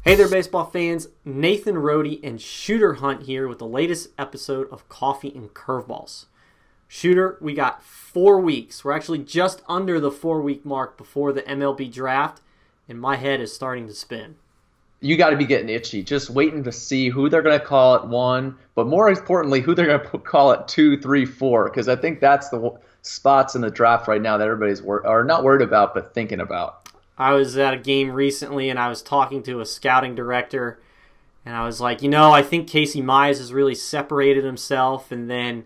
Hey there, baseball fans. Nathan Rohde and Shooter Hunt here with the latest episode of Coffee and Curveballs. Shooter, we got 4 weeks. We're actually just under the 4-week mark before the MLB draft, and my head is starting to spin. You got to be getting itchy, just waiting to see who they're going to call at 1, but more importantly, who they're going to call at 2, 3, 4, because I think that's the spots in the draft right now that everybody's are not worried about, but thinking about. I was at a game recently, and I was talking to a scouting director, and I was like, I think Casey Mize has really separated himself, and then,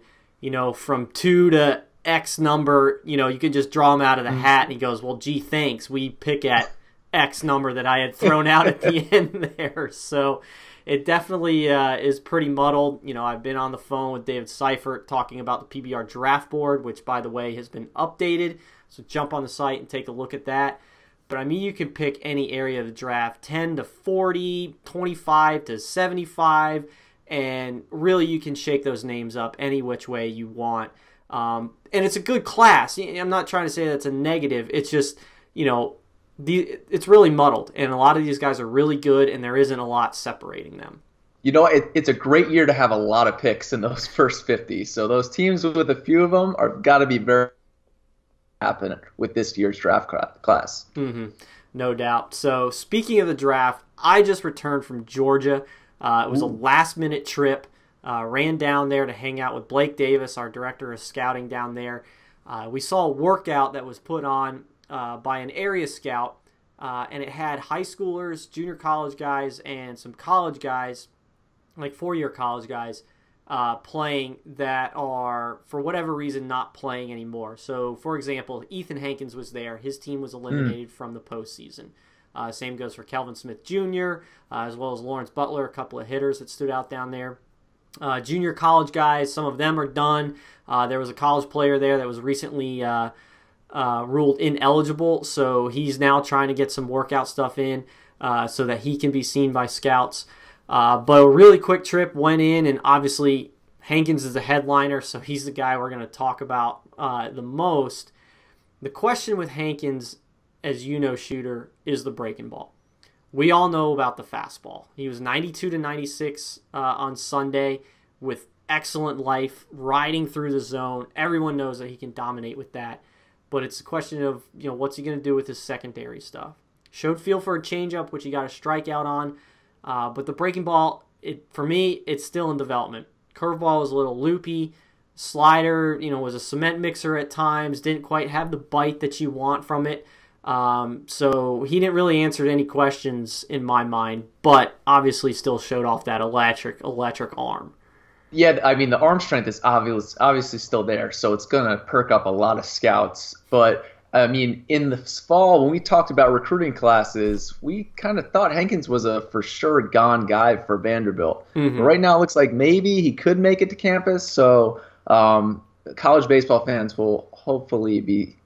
from 2 to X number, you could just draw him out of the hat, and he goes, well, gee, thanks, we pick at X number that I had thrown out at the end there. So it definitely is pretty muddled. I've been on the phone with David Seifert talking about the PBR draft board, which, by the way, has been updated. So jump on the site and take a look at that. But, I mean, you can pick any area of the draft, 10 to 40, 25 to 75, and really you can shake those names up any which way you want. And it's a good class. I'm not trying to say that's a negative. It's just, it's really muddled, and a lot of these guys are really good, and there isn't a lot separating them. It's a great year to have a lot of picks in those first 50. So those teams with a few of them are got to be very happen with this year's draft class. Mm-hmm. No doubt. So speaking of the draft, I just returned from Georgia. It was a last-minute trip. Ran down there to hang out with Blake Davis, our director of scouting down there. We saw a workout that was put on by an area scout, and it had high schoolers, junior college guys, and some college guys, like 4-year college guys, playing that are, for whatever reason, not playing anymore. So, for example, Ethan Hankins was there. His team was eliminated from the postseason. Same goes for Kelvin Smith Jr., as well as Lawrence Butler, a couple of hitters that stood out down there. Junior college guys, some of them are done. There was a college player there that was recently ruled ineligible, so he's now trying to get some workout stuff in so that he can be seen by scouts. But a really quick trip, went in, and obviously Hankins is the headliner, so he's the guy we're going to talk about the most. The question with Hankins, as you know, Shooter, is the breaking ball. We all know about the fastball. He was 92 to 96 on Sunday with excellent life, riding through the zone. Everyone knows that he can dominate with that. But it's a question of, what's he going to do with his secondary stuff. Showed feel for a changeup, which he got a strikeout on. But the breaking ball, for me, it's still in development. Curveball was a little loopy. Slider, was a cement mixer at times. Didn't quite have the bite that you want from it. So he didn't really answer any questions in my mind. But obviously still showed off that electric arm. Yeah, I mean, the arm strength is obviously still there, so it's going to perk up a lot of scouts. But, I mean, in the fall, when we talked about recruiting classes, we kind of thought Hankins was a for sure gone guy for Vanderbilt. Mm-hmm. But right now it looks like maybe he could make it to campus, so college baseball fans will hopefully be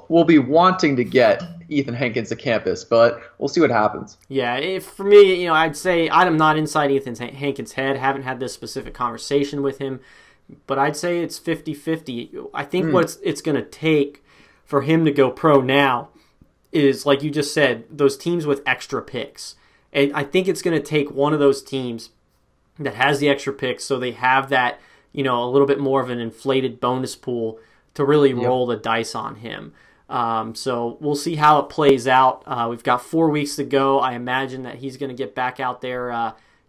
wanting to get Ethan Hankins to campus, but we'll see what happens. Yeah, for me, I'd say I'm not inside Ethan Hankins' head. Haven't had this specific conversation with him, but I'd say it's 50-50. I think what it's going to take for him to go pro now is, like you just said, those teams with extra picks. And I think it's going to take one of those teams that has the extra picks so they have that, a little bit more of an inflated bonus pool to really roll the dice on him. So we'll see how it plays out. We've got 4 weeks to go. I imagine that he's going to get back out there,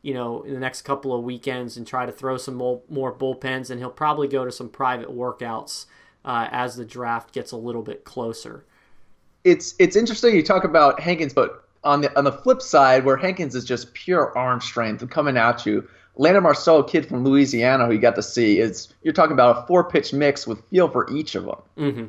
in the next couple of weekends and try to throw some more bullpens, and he'll probably go to some private workouts as the draft gets a little bit closer. It's interesting you talk about Hankins, but on the flip side, where Hankins is just pure arm strength coming at you, Landon Marceau, a kid from Louisiana who you got to see, you're talking about a 4-pitch mix with feel for each of them. Mm-hmm.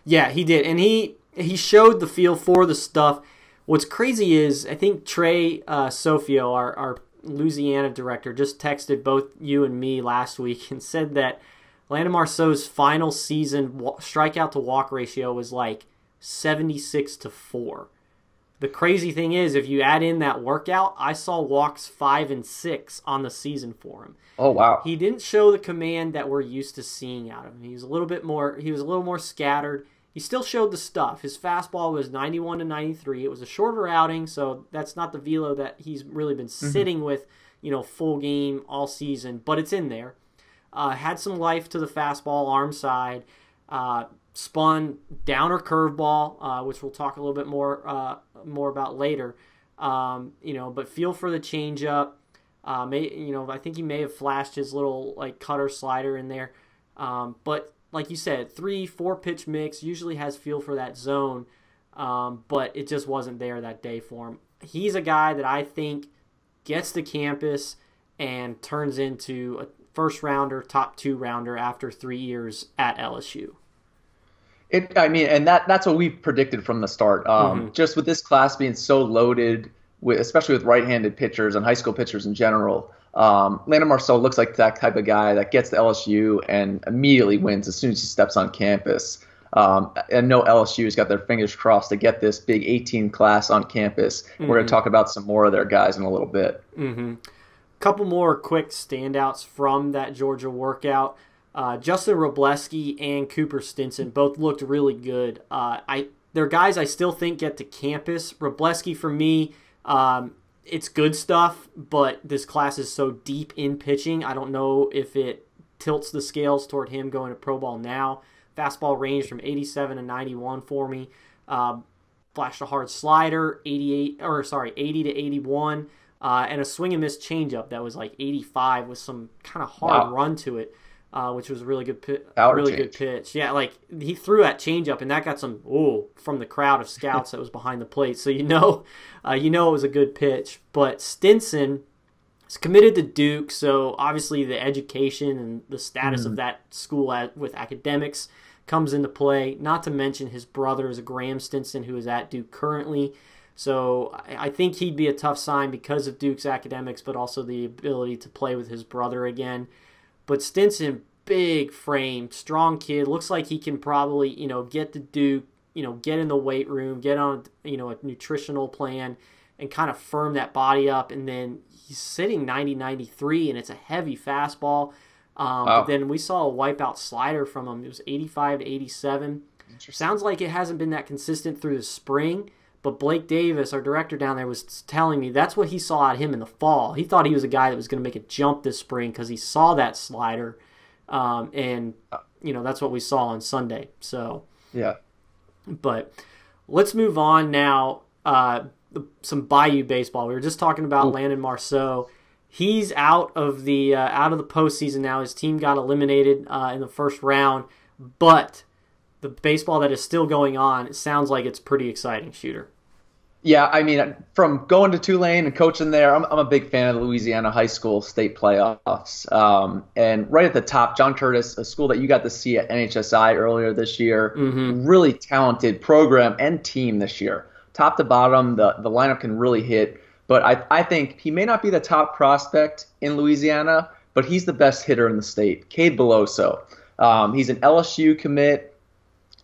Yeah, he did, and he showed the feel for the stuff. What's crazy is I think Trey Sofio, our Louisiana director, just texted both you and me last week and said that Landon Marceau's final season strikeout to walk ratio was like 76-4. The crazy thing is, if you add in that workout, I saw walks 5 and 6 on the season for him. Oh wow! He didn't show the command that we're used to seeing out of him. He was a little more scattered. he still showed the stuff. His fastball was 91 to 93. It was a shorter outing, so that's not the velo that he's really been sitting with, full game all season, but it's in there. Had some life to the fastball, arm side. Spun downer curveball, which we'll talk a little bit more about later. But feel for the changeup. I think he may have flashed his little cutter slider in there. But like you said, 3-4 pitch mix usually has feel for that zone, but it just wasn't there that day for him. He's a guy that I think gets to campus and turns into a first rounder, top 2 rounder after 3 years at LSU. And that's what we've predicted from the start. Just with this class being so loaded, especially with right-handed pitchers and high school pitchers in general, Landon Marcel looks like that type of guy that gets to LSU and immediately wins as soon as he steps on campus. And no LSU's got their fingers crossed to get this big 18 class on campus. We're going to talk about some more of their guys in a little bit. Couple more quick standouts from that Georgia workout. Justin Robleski and Cooper Stinson both looked really good. They're guys I still think get to campus. Robleski, for me, it's good stuff, but this class is so deep in pitching, I don't know if it tilts the scales toward him going to pro ball now. Fastball range from 87 to 91 for me. Flashed a hard slider, 80 to 81, and a swing and miss changeup that was 85 with some kind of hard run to it. Which was a really good good pitch. Yeah, he threw that changeup, and that got some from the crowd of scouts that was behind the plate. So it was a good pitch. But Stinson is committed to Duke, so obviously the education and the status of that school with academics comes into play. Not to mention his brother is a Graham Stinson who is at Duke currently. So I think he'd be a tough sign because of Duke's academics, but also the ability to play with his brother again. But Stinson, big frame, strong kid, looks like he can probably, get to Duke, get in the weight room, get on, a nutritional plan and kind of firm that body up. And then he's sitting 90-93, and it's a heavy fastball. But then we saw a wipeout slider from him. It was 85 to 87. Sounds like it hasn't been that consistent through the spring. But Blake Davis, our director down there, was telling me that's what he saw out of him in the fall. He thought he was a guy that was going to make a jump this spring because he saw that slider, and that's what we saw on Sunday. So yeah. But let's move on now. Some Bayou baseball. We were just talking about Landon Marceau. He's out of the postseason now. His team got eliminated in the first round, but the baseball that is still going on, it sounds like it's pretty exciting, Shooter. Yeah, from going to Tulane and coaching there, I'm a big fan of the Louisiana high school state playoffs. And right at the top, John Curtis, a school that you got to see at NHSI earlier this year, really talented program and team this year. Top to bottom, the lineup can really hit. But I think he may not be the top prospect in Louisiana, but he's the best hitter in the state, Cade Beloso. He's an LSU commit.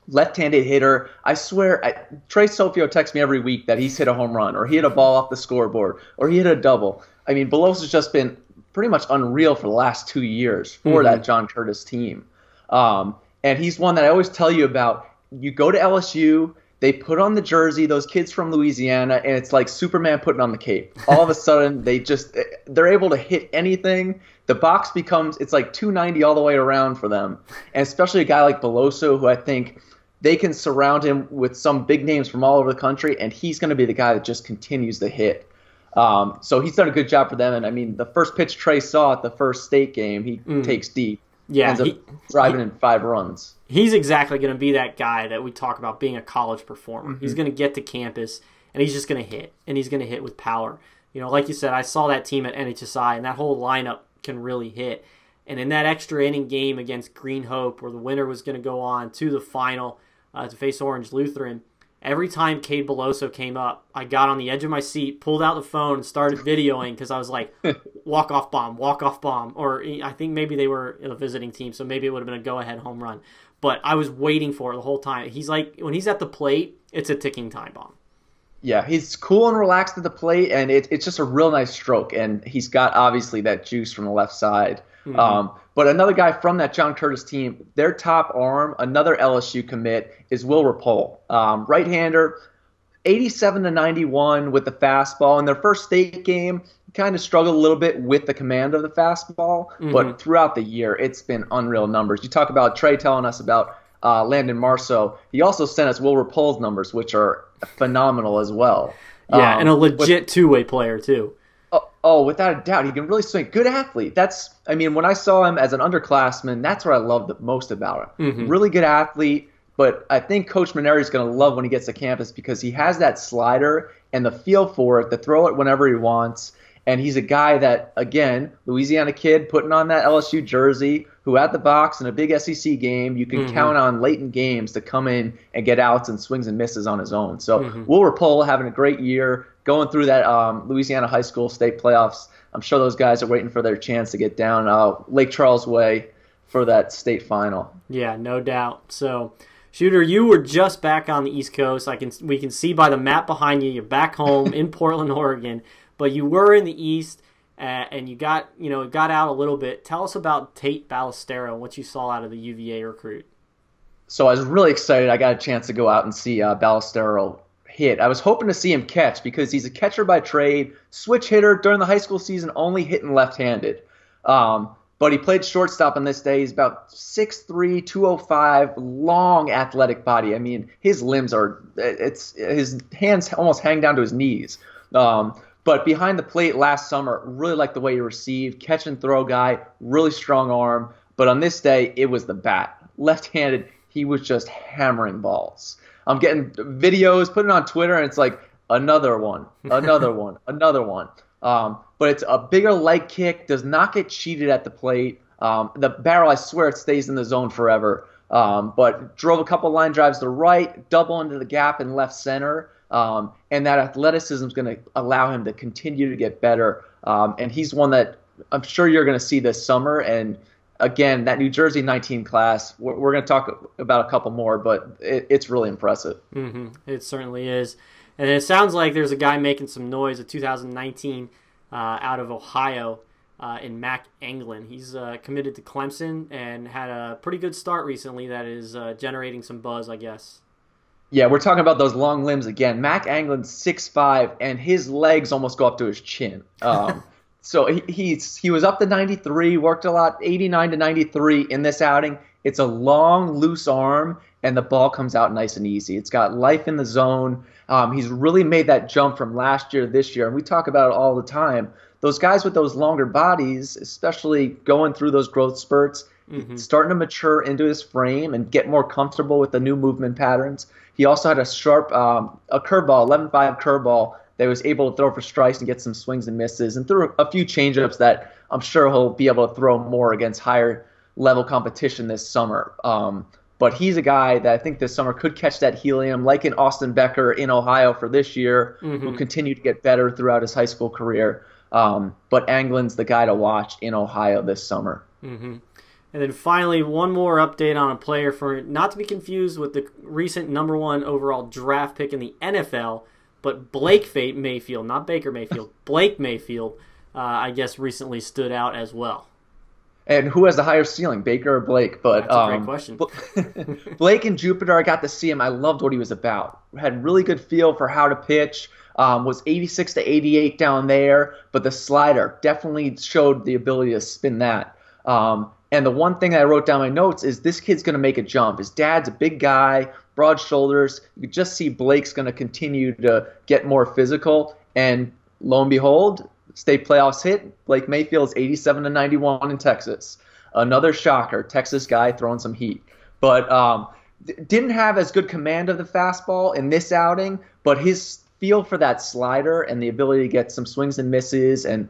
Left-handed hitter. I swear, Trey Sofio texts me every week that he's hit a home run or he hit a ball off the scoreboard or he hit a double. Beloso's just been pretty much unreal for the last 2 years for that John Curtis team. And he's one that I always tell you about. You go to LSU, they put on the jersey, those kids from Louisiana, and it's like Superman putting on the cape. All of a sudden, they're able to hit anything. The box it's like 290 all the way around for them. And especially a guy like Beloso, who I think they can surround him with some big names from all over the country, and he's going to be the guy that just continues to hit. So he's done a good job for them. And, the first pitch Trey saw at the first state game, he takes deep. Yeah, ends up driving in 5 runs. He's exactly going to be that guy that we talk about being a college performer. He's going to get to campus, and he's just going to hit, and he's going to hit with power. Like you said, I saw that team at NHSI, and that whole lineup can really hit. And in that extra inning game against Green Hope, where the winner was going to go on to the final to face Orange Lutheran, every time Cade Beloso came up, I got on the edge of my seat, pulled out the phone, and started videoing because I was like, walk-off bomb. Or I think maybe they were a visiting team, so maybe it would have been a go-ahead home run. But I was waiting for it the whole time. He's like, when he's at the plate, it's a ticking time bomb. Yeah, he's cool and relaxed at the plate, and it's just a real nice stroke. And he's got, obviously, that juice from the left side. But another guy from that John Curtis team, their top arm, another LSU commit, is Will Rapole. Right-hander, 87 to 91 with the fastball. In their first state game, kind of struggled a little bit with the command of the fastball, but throughout the year, it's been unreal numbers. You talk about Trey telling us about Landon Marceau. He also sent us Will Rapole's numbers, which are phenomenal as well. Yeah, and a legit two-way player, too. Oh, without a doubt. He can really swing. Good athlete. When I saw him as an underclassman, that's what I loved the most about him. Really good athlete, but I think Coach Maneri is going to love when he gets to campus because he has that slider and the feel for it to throw it whenever he wants. And he's a guy that, again, Louisiana kid putting on that LSU jersey, who at the box in a big SEC game, you can count on late in games to come in and get outs and swings and misses on his own. So Will Rapole having a great year, going through that Louisiana high school state playoffs. I'm sure those guys are waiting for their chance to get down Lake Charles way for that state final. Yeah, no doubt. So, Shooter, you were just back on the East Coast. We can see by the map behind you, you're back home in Portland, Oregon. But you were in the East, and you got out a little bit. Tell us about Tate Ballestero and what you saw out of the UVA recruit. So I was really excited. I got a chance to go out and see Ballestero hit. I was hoping to see him catch because he's a catcher by trade, switch hitter during the high school season, only hitting left-handed. But he played shortstop on this day. He's about 6'3", 205, long athletic body. I mean, his limbs his hands almost hang down to his knees. But behind the plate last summer, really liked the way he received. Catch and throw guy, really strong arm. But on this day, it was the bat. Left-handed, he was just hammering balls. I'm getting videos, putting it on Twitter, and it's like, another one, another one, another one. But it's a bigger leg kick, does not get cheated at the plate. The barrel, I swear, it stays in the zone forever. But drove a couple line drives to right, double into the gap in left center. And that athleticism is going to allow him to continue to get better. And he's one that I'm sure you're going to see this summer. And again, that New Jersey 19 class, we're going to talk about a couple more, but it's really impressive. It certainly is. And it sounds like there's a guy making some noise, a 2019 out of Ohio in Mac Anglin. He's committed to Clemson and had a pretty good start recently that is generating some buzz, I guess. Yeah, we're talking about those long limbs again. Mac Anglin's 6'5", and his legs almost go up to his chin. So he was up to 93, worked a lot, 89 to 93 in this outing. It's a long, loose arm, and the ball comes out nice and easy. It's got life in the zone. He's really made that jump from last year to this year, and we talk about it all the time. Those guys with those longer bodies, especially going through those growth spurts, starting to mature into his frame and get more comfortable with the new movement patterns. He also had a sharp a curveball, 11.5 curveball that he was able to throw for strikes and get some swings and misses, and threw a few changeups that I'm sure he'll be able to throw more against higher level competition this summer. But he's a guy that I think this summer could catch that helium, like in Austin Becker in Ohio for this year, who continued to get better throughout his high school career. But Anglin's the guy to watch in Ohio this summer. And then finally, one more update on a player for not to be confused with the recent #1 overall draft pick in the NFL, but Blake Mayfield, not Baker Mayfield, Blake Mayfield, I guess recently stood out as well. And who has the higher ceiling, Baker or Blake? But that's a great question. Blake in Jupiter, I got to see him. I loved what he was about. Had really good feel for how to pitch. Was 86 to 88 down there, but the slider definitely showed the ability to spin that. And the one thing I wrote down in my notes is this kid's going to make a jump. His dad's a big guy, broad shoulders. You could just see Blake's going to continue to get more physical. And lo and behold, state playoffs hit. Blake Mayfield's 87 to 91 in Texas. Another shocker, Texas guy throwing some heat. But didn't have as good command of the fastball in this outing, but his feel for that slider and the ability to get some swings and misses and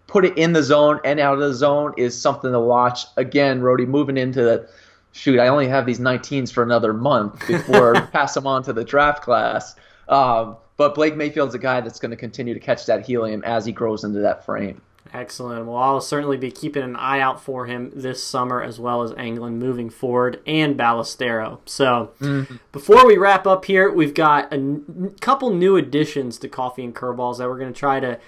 put it in the zone and out of the zone is something to watch. Again, Rhodey, moving into the shoot, I only have these 19s for another month before I pass them on to the draft class. But Blake Mayfield's a guy that's going to continue to catch that helium as he grows into that frame. Excellent. Well, I'll certainly be keeping an eye out for him this summer as well as Anglin moving forward and Ballestero. So before we wrap up here, we've got a couple new additions to Coffee and Curveballs that we're going to try to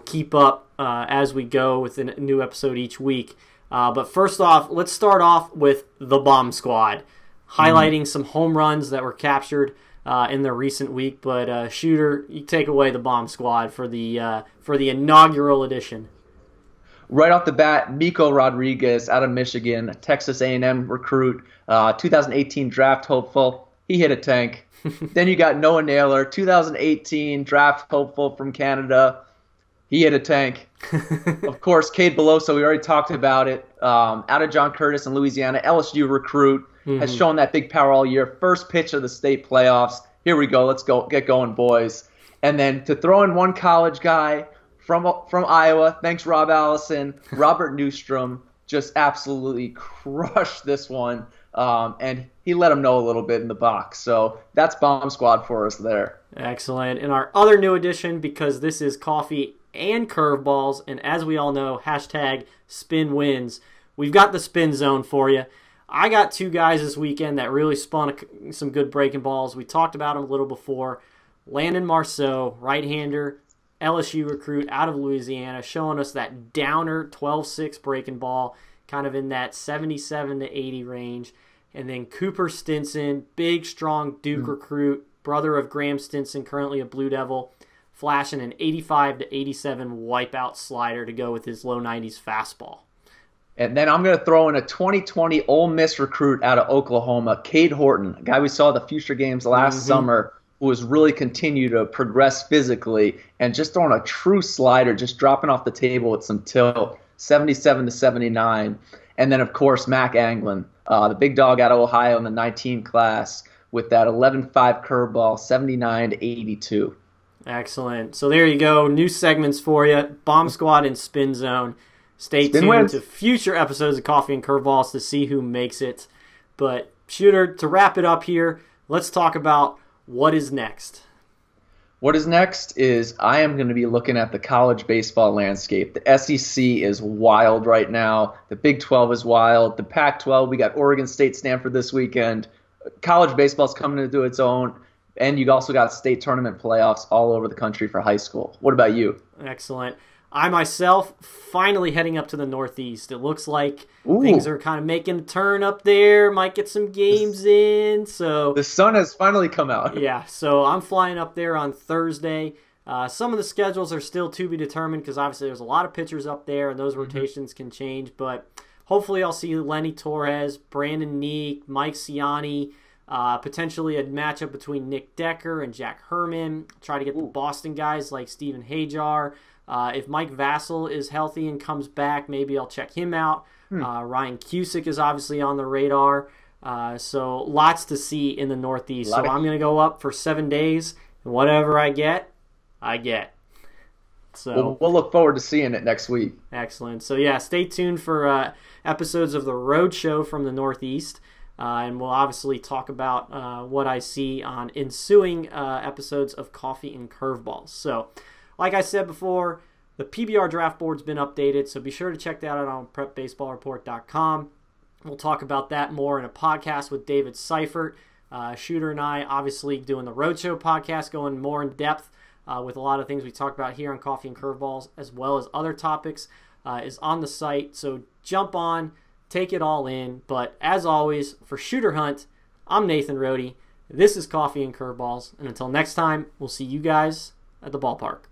keep up as we go with a new episode each week. But first off, let's start off with the Bomb Squad, highlighting some home runs that were captured in the recent week. But Shooter, you take away the Bomb Squad for the inaugural edition. Right off the bat, Miko Rodriguez out of Michigan, Texas A&M recruit, 2018 draft hopeful. He hit a tank. Then you got Noah Naylor, 2018 draft hopeful from Canada. He hit a tank. Of course, Cade Beloso, we already talked about it. Out of John Curtis in Louisiana, LSU recruit, has shown that big power all year. First pitch of the state playoffs. Here we go. Let's go. Get going, boys. And then to throw in one college guy from Iowa, thanks Rob Allison, Robert Newstrom, just absolutely crushed this one. And he let him know a little bit in the box. So that's Bomb Squad for us there. Excellent. And our other new addition, because this is coffee and curveballs, and as we all know, hashtag spin wins, we've got the spin zone for you. I got two guys this weekend that really spun some good breaking balls. We talked about them a little before. Landon Marceau, right-hander, LSU recruit out of Louisiana, showing us that downer 12-6 breaking ball, kind of in that 77 to 80 range. And then Cooper Stinson, big, strong Duke recruit, brother of Graham Stinson, currently a Blue Devil, flashing an 85 to 87 wipeout slider to go with his low 90s fastball. And then I'm going to throw in a 2020 Ole Miss recruit out of Oklahoma, Cade Horton, a guy we saw at the Future Games last summer, who has really continued to progress physically and just throwing a true slider, just dropping off the table with some tilt, 77 to 79. And then, of course, Mac Anglin, the big dog out of Ohio in the 19 class with that 11-5 curveball, 79 to 82. Excellent. So there you go. New segments for you. Bomb Squad and Spin Zone. Stay tuned to future episodes of Coffee and Curveballs to see who makes it. But, Shooter, to wrap it up here, let's talk about what is next. What is next is I am going to be looking at the college baseball landscape. The SEC is wild right now. The Big 12 is wild. The Pac-12, we got Oregon State, Stanford this weekend. College baseball is coming into its own. And you also got state tournament playoffs all over the country for high school. What about you? Excellent. I myself finally heading up to the Northeast. It looks like things are kind of making a turn up there. Might get some games in. So the sun has finally come out. Yeah, so I'm flying up there on Thursday. Some of the schedules are still to be determined because obviously there's a lot of pitchers up there and those rotations can change. But hopefully I'll see Lenny Torres, Brandon Neek, Mike Ciani, potentially a matchup between Nick Decker and Jack Herman. Try to get the Boston guys like Steven Hajar. If Mike Vassell is healthy and comes back, maybe I'll check him out. Ryan Cusick is obviously on the radar. So lots to see in the Northeast. So I'm going to go up for 7 days, and whatever I get, I get. So we'll look forward to seeing it next week. Excellent. So yeah, stay tuned for episodes of the Road Show from the Northeast. And we'll obviously talk about what I see on ensuing episodes of Coffee and Curveballs. So, like I said before, the PBR draft board's been updated, so be sure to check that out on prepbaseballreport.com. We'll talk about that more in a podcast with David Seifert. Shooter and I obviously doing the Roadshow podcast, going more in depth with a lot of things we talked about here on Coffee and Curveballs, as well as other topics, is on the site. So jump on, take it all in. But as always, for Shooter Hunt, I'm Nathan Rohde. This is Coffee and Curveballs. And until next time, we'll see you guys at the ballpark.